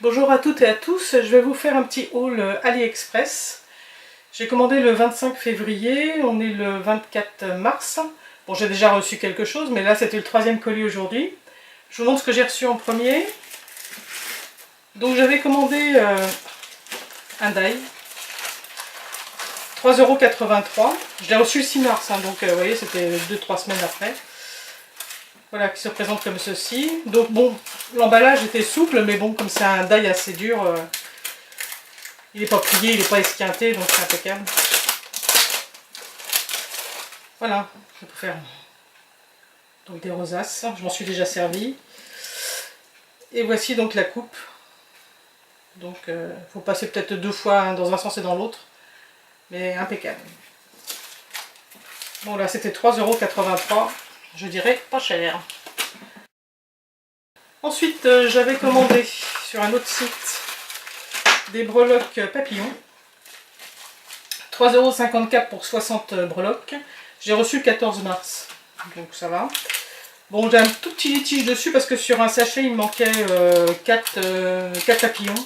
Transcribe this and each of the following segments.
Bonjour à toutes et à tous, je vais vous faire un petit haul AliExpress. J'ai commandé le 25 février, on est le 24 mars. Bon, j'ai déjà reçu quelque chose, mais là c'était le troisième colis aujourd'hui. Je vous montre ce que j'ai reçu en premier. Donc j'avais commandé un die, 3,83 €. Je l'ai reçu le 6 mars, hein, donc vous voyez, c'était 2-3 semaines après. Voilà, qui se présente comme ceci. Donc bon, l'emballage était souple, mais bon, comme c'est un die assez dur, il n'est pas plié, il n'est pas esquinté, donc c'est impeccable. Voilà, je peux faire donc des rosaces, je m'en suis déjà servi. Et voici donc la coupe. Donc il faut passer peut-être 2 fois hein, dans un sens et dans l'autre, mais impeccable. Bon là c'était 3,83 €, je dirais pas cher. Ensuite j'avais commandé sur un autre site des breloques papillons. 3,54 € pour 60 breloques. J'ai reçu le 14 mars, donc ça va. Bon, j'ai un tout petit litige dessus parce que sur un sachet il me manquait 4 papillons.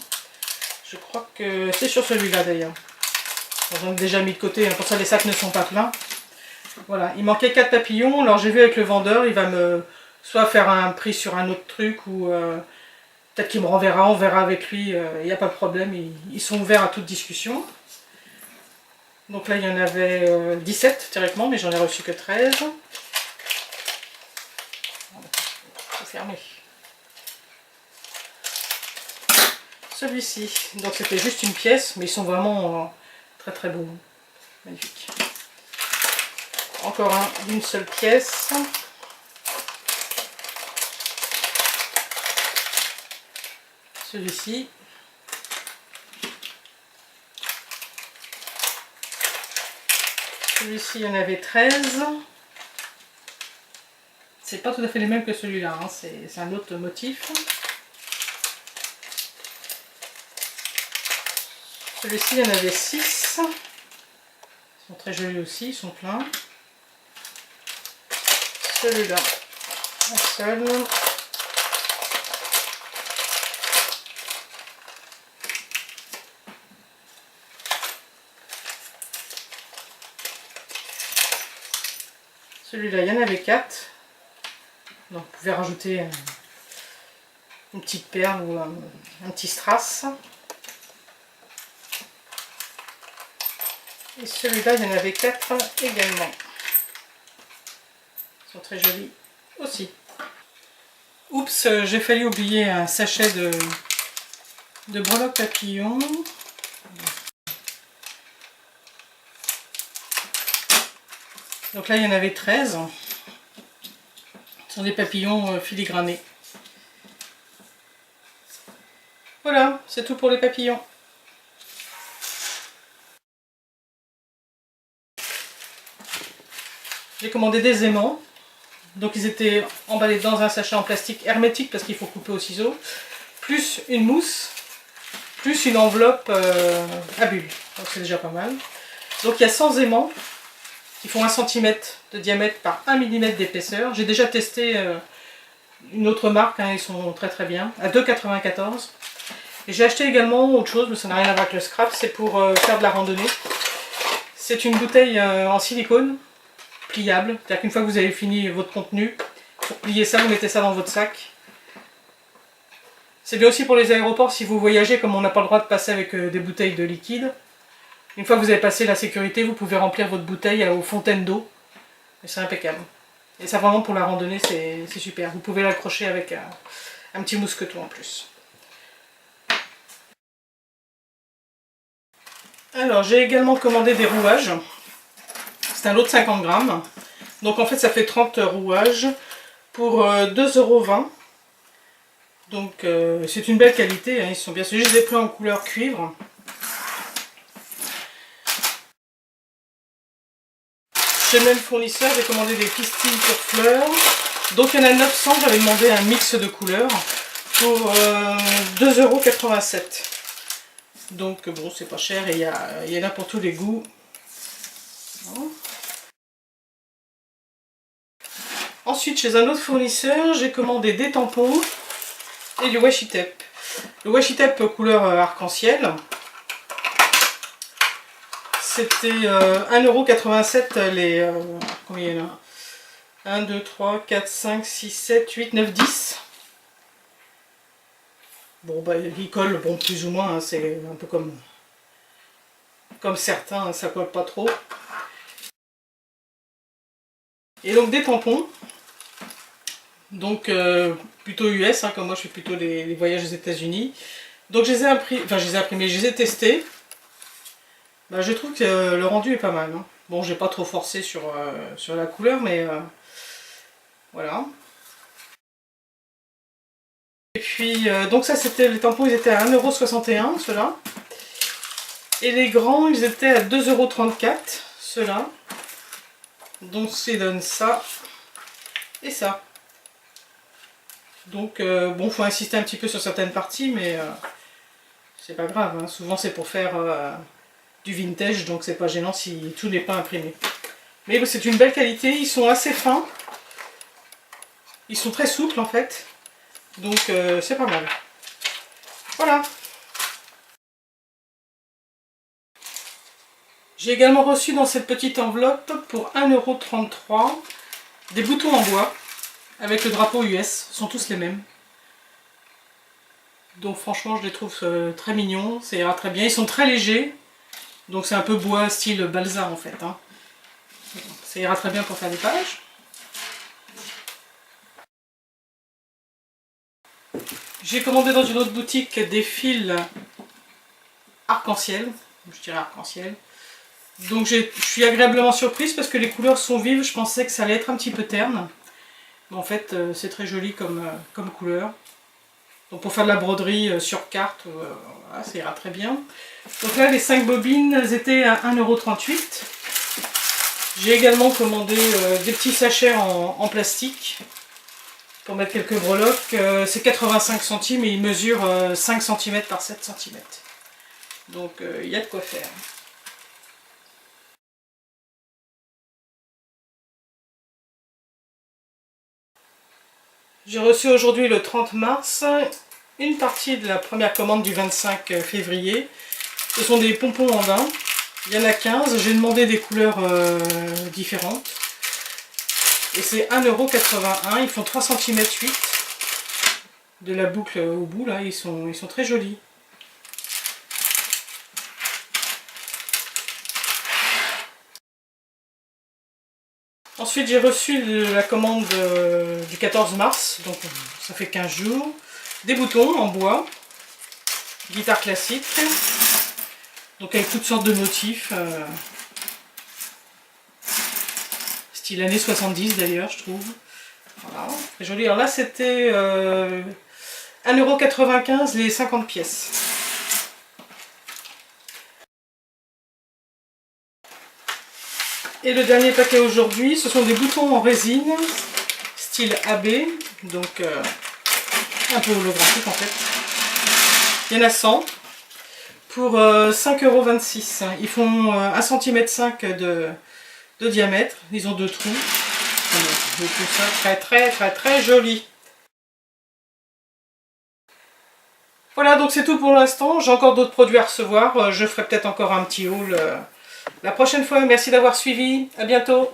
Je crois que c'est sur celui-là d'ailleurs. J'en ai déjà mis de côté, hein, pour ça les sacs ne sont pas pleins. Voilà, il manquait 4 papillons. Alors j'ai vu avec le vendeur, il va me soit faire un prix sur un autre truc ou peut-être qu'il me renverra, on verra avec lui, il n'y a pas de problème, ils sont ouverts à toute discussion. Donc là il y en avait 17 théoriquement, mais j'en ai reçu que 13. Fermé. Celui-ci, donc c'était juste une pièce, mais ils sont vraiment très très beaux. Magnifique. Encore un d'une seule pièce. Celui-ci. Celui-ci, il y en avait 13. C'est pas tout à fait les mêmes que celui-là, hein. C'est un autre motif. Celui-ci, il y en avait 6. Ils sont très jolis aussi, ils sont pleins. Celui-là, un seul. Celui-là, il y en avait 4. Donc vous pouvez rajouter une petite perle ou un petit strass. Et celui-là, il y en avait 4 également. Ils sont très jolis aussi. Oups, j'ai failli oublier un sachet de breloques papillons. Donc là, il y en avait 13. Ce sont des papillons filigranés. Voilà, c'est tout pour les papillons. J'ai commandé des aimants. Donc ils étaient emballés dans un sachet en plastique hermétique parce qu'il faut couper au ciseau. Plus une mousse. Plus une enveloppe à bulles. Donc c'est déjà pas mal. Donc il y a 100 aimants qui font 1 cm de diamètre par 1 mm d'épaisseur. J'ai déjà testé une autre marque, hein, ils sont très très bien, à 2,94 €. Et j'ai acheté également autre chose, mais ça n'a rien à voir avec le scrap, c'est pour faire de la randonnée. C'est une bouteille en silicone, pliable, c'est-à-dire qu'une fois que vous avez fini votre contenu, pour plier ça, vous mettez ça dans votre sac. C'est bien aussi pour les aéroports si vous voyagez, comme on n'a pas le droit de passer avec des bouteilles de liquide. Une fois que vous avez passé la sécurité, vous pouvez remplir votre bouteille aux fontaines d'eau. Et c'est impeccable. Et ça vraiment pour la randonnée, c'est super. Vous pouvez l'accrocher avec un petit mousqueton en plus. Alors j'ai également commandé des rouages. C'est un lot de 50 grammes. Donc en fait ça fait 30 rouages pour 2,20 €. Donc c'est une belle qualité, hein. Ils sont bien. C'est juste des plats en couleur cuivre. Chez le même fournisseur, j'ai commandé des pistils pour fleurs. Donc il y en a 900, j'avais demandé un mix de couleurs pour 2,87 €. Donc bon, c'est pas cher et il y en a pour tous les goûts. Ensuite, chez un autre fournisseur, j'ai commandé des tampons et du washi tape. Le washi tape couleur arc-en-ciel. C'était 1,87 € les... combien il y en a? 1, 2, 3, 4, 5, 6, 7, 8, 9, 10. Bon, bah, il colle, bon, plus ou moins, hein, c'est un peu comme certains, hein, ça colle pas trop. Et donc des tampons, donc plutôt US, hein, comme moi je fais plutôt les voyages aux États-Unis. Donc je les ai imprimés, je les ai testés. Bah, je trouve que le rendu est pas mal. Hein. Bon, j'ai pas trop forcé sur la couleur, mais voilà. Et puis, donc ça c'était, les tampons ils étaient à 1,61 € ceux-là. Et les grands ils étaient à 2,34 € ceux-là. Donc ça donne ça et ça. Donc bon, faut insister un petit peu sur certaines parties, mais c'est pas grave. Hein. Souvent c'est pour faire du vintage, donc c'est pas gênant si tout n'est pas imprimé. Mais c'est une belle qualité, ils sont assez fins. Ils sont très souples en fait. Donc c'est pas mal. Voilà. J'ai également reçu dans cette petite enveloppe pour 1,33 € des boutons en bois avec le drapeau US. Ils sont tous les mêmes. Donc franchement je les trouve très mignons. Ça ira très bien. Ils sont très légers. Donc c'est un peu bois style balsa en fait. Hein. Ça ira très bien pour faire des pages. J'ai commandé dans une autre boutique des fils arc-en-ciel, je dirais arc-en-ciel. Donc je suis agréablement surprise parce que les couleurs sont vives, je pensais que ça allait être un petit peu terne. Mais en fait c'est très joli comme couleur. Donc pour faire de la broderie sur carte, voilà, ça ira très bien. Donc là les 5 bobines étaient à 1,38 €. J'ai également commandé des petits sachets en plastique. Pour mettre quelques breloques, c'est 85 centimes et il mesure 5 cm par 7 cm. Donc il y a de quoi faire. J'ai reçu aujourd'hui le 30 mars une partie de la première commande du 25 février. Ce sont des pompons en daim. Il y en a 15. J'ai demandé des couleurs différentes. Et c'est 1,81 €. Ils font 3 cm 8 de la boucle au bout. Là, ils sont très jolis. Ensuite, j'ai reçu la commande du 14 mars, donc ça fait 15 jours. Des boutons en bois, guitare classique, donc avec toutes sortes de motifs. Style années 70 d'ailleurs, je trouve. Voilà, très joli. Alors là, c'était 1,95 € les 50 pièces. Et le dernier paquet aujourd'hui, ce sont des boutons en résine, style AB, donc un peu holographique en fait. Il y en a 100 pour 5,26 €. Ils font 1,5 cm de diamètre, ils ont 2 trous. Je trouve ça très joli. Voilà, donc c'est tout pour l'instant. J'ai encore d'autres produits à recevoir. Je ferai peut-être encore un petit haul la prochaine fois. Merci d'avoir suivi. À bientôt.